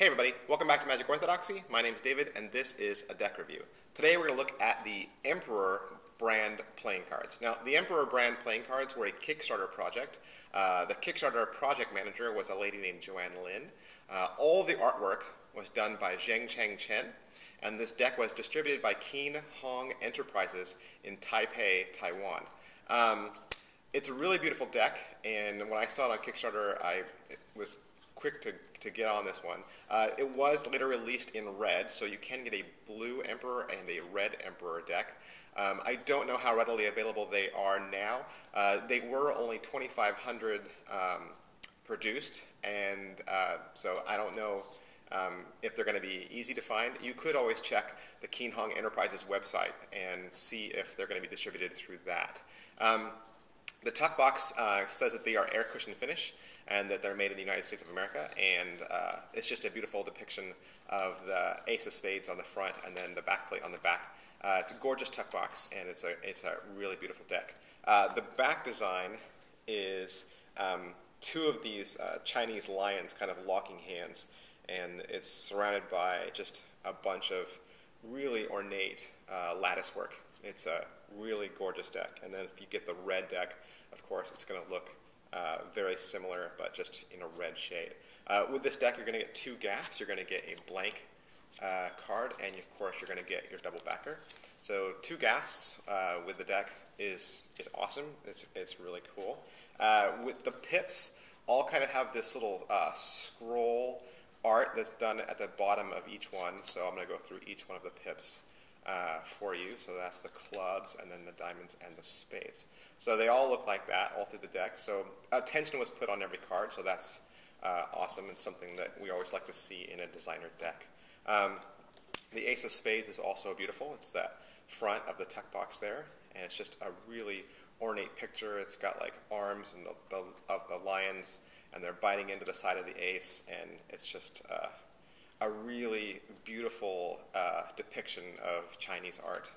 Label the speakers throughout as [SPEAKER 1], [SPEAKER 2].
[SPEAKER 1] Hey everybody, welcome back to Magic Orthodoxy. My name is David and this is a deck review. Today we're going to look at the Emperor brand playing cards. Now, the Emperor brand playing cards were a Kickstarter project. The Kickstarter project manager was a lady named Joanne Lin. All the artwork was done by Zheng Cheng Chen, and this deck was distributed by Keen Hong Enterprises in Taipei, Taiwan. It's a really beautiful deck, and when I saw it on Kickstarter, I was quick to get on this one. It was later released in red, so you can get a blue Emperor and a red Emperor deck. I don't know how readily available they are now. They were only 2,500 produced, and so I don't know if they're going to be easy to find. You could always check the Keen Hong Enterprises website and see if they're going to be distributed through that. The tuck box says that they are air cushion finish and that they're made in the United States of America, and it's just a beautiful depiction of the Ace of Spades on the front and then the back plate on the back. It's a gorgeous tuck box, and it's a really beautiful deck. The back design is two of these Chinese lions kind of locking hands, and it's surrounded by just a bunch of really ornate lattice work. It's a really gorgeous deck. And then if you get the red deck, of course, it's going to look very similar, but just in a red shade. With this deck, you're going to get two gaffs. You're going to get a blank card, and of course, you're going to get your double backer. So two gaffs with the deck is awesome. It's really cool. With the pips, all kind of have this little scroll art that's done at the bottom of each one. So I'm going to go through each one of the pips for you. So that's the clubs, and then the diamonds and the spades. So they all look like that all through the deck. So attention was put on every card, so that's awesome and something that we always like to see in a designer deck. The Ace of Spades is also beautiful. It's that front of the tuck box there, and it's just a really ornate picture. It's got like arms and of the lions, and they're biting into the side of the ace, and it's just a really beautiful depiction of Chinese art.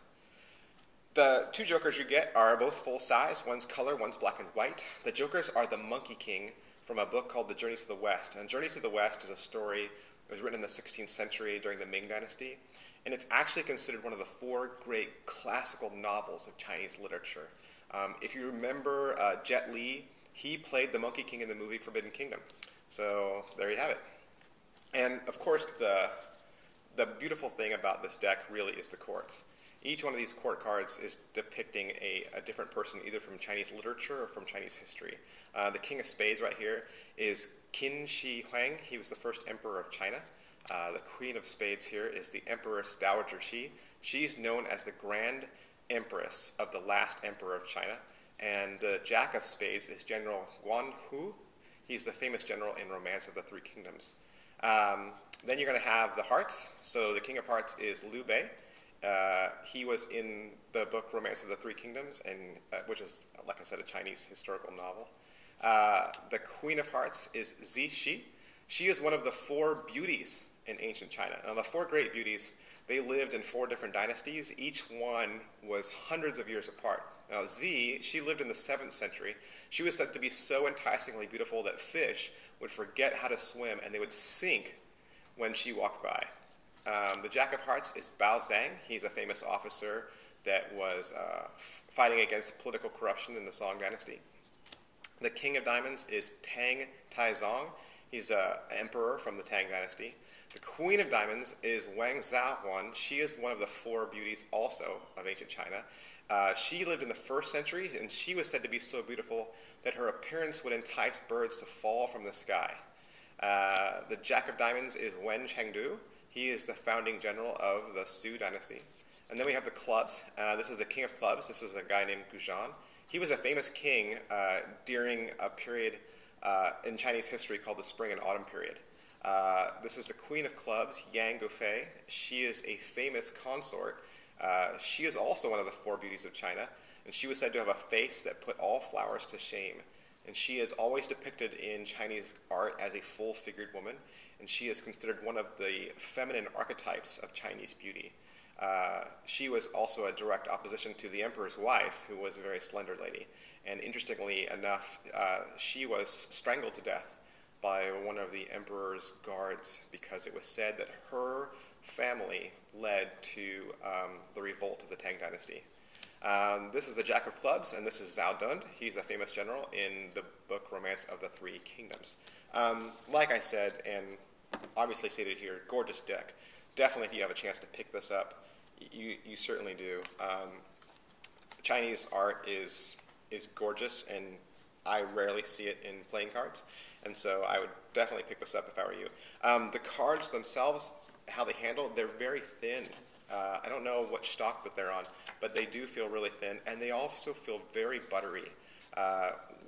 [SPEAKER 1] The two jokers you get are both full size. One's color, one's black and white. The jokers are the Monkey King from a book called The Journey to the West. And Journey to the West is a story that was written in the 16th century during the Ming Dynasty. And it's actually considered one of the four great classical novels of Chinese literature. If you remember Jet Li, he played the Monkey King in the movie Forbidden Kingdom. So there you have it. And of course, the beautiful thing about this deck really is the courts. Each one of these court cards is depicting a different person, either from Chinese literature or from Chinese history. The King of Spades right here is Qin Shi Huang. He was the first emperor of China. The Queen of Spades here is the Empress Dowager Shi. She's known as the Grand Empress of the last emperor of China. And the Jack of Spades is General Guan Hu. He's the famous general in Romance of the Three Kingdoms. Then you're going to have the hearts. So the King of Hearts is Liu Bei. He was in the book Romance of the Three Kingdoms, and which is, like I said, a Chinese historical novel. The Queen of Hearts is Zixi. She is one of the four beauties in ancient China. Now, the four great beauties, they lived in four different dynasties. Each one was hundreds of years apart. Now, she lived in the 7th century. She was said to be so enticingly beautiful that fish would forget how to swim, and they would sink when she walked by. The Jack of Hearts is Bao Zhang. He's a famous officer that was fighting against political corruption in the Song Dynasty. The King of Diamonds is Tang Taizong. He's an emperor from the Tang Dynasty. The Queen of Diamonds is Wang Zahuan. She is one of the four beauties also of ancient China. She lived in the 1st century, and she was said to be so beautiful that her appearance would entice birds to fall from the sky. The Jack of Diamonds is Wen Chengdu. He is the founding general of the Su Dynasty. And then we have the clubs. This is the King of Clubs. This is a guy named Guzhan. He was a famous king during a period in Chinese history called the Spring and Autumn period. This is the Queen of Clubs, Yang Gufei. She is a famous consort. She is also one of the four beauties of China, and she was said to have a face that put all flowers to shame. And she is always depicted in Chinese art as a full-figured woman, and she is considered one of the feminine archetypes of Chinese beauty. She was also a direct opposition to the emperor's wife, who was a very slender lady. And interestingly enough, she was strangled to death by one of the emperor's guards because it was said that her family led to the revolt of the Tang Dynasty. This is the Jack of Clubs, and this is Zhao Dun. He's a famous general in the book Romance of the Three Kingdoms. Like I said, and obviously stated here, gorgeous deck. Definitely, if you have a chance to pick this up, you certainly do. Chinese art is gorgeous, and I rarely see it in playing cards, and so I would definitely pick this up if I were you. The cards themselves, how they handle, they're very thin. I don't know what stock that they're on, but they do feel really thin, and they also feel very buttery.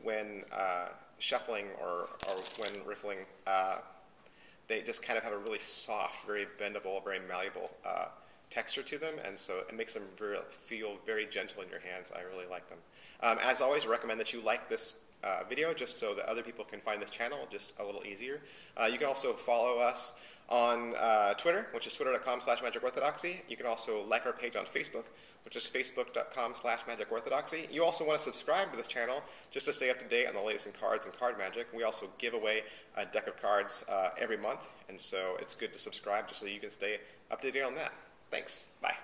[SPEAKER 1] When shuffling or when riffling, they just kind of have a really soft, very bendable, very malleable texture to them, and so it makes them feel very gentle in your hands. I really like them. As always, I recommend that you like this video just so that other people can find this channel just a little easier. You can also follow us on Twitter, which is twitter.com/magicorthodoxy. You can also like our page on Facebook, which is facebook.com/magicorthodoxy. You also want to subscribe to this channel just to stay up to date on the latest in cards and card magic. We also give away a deck of cards every month, and so it's good to subscribe just so you can stay up to date on that. Thanks. Bye.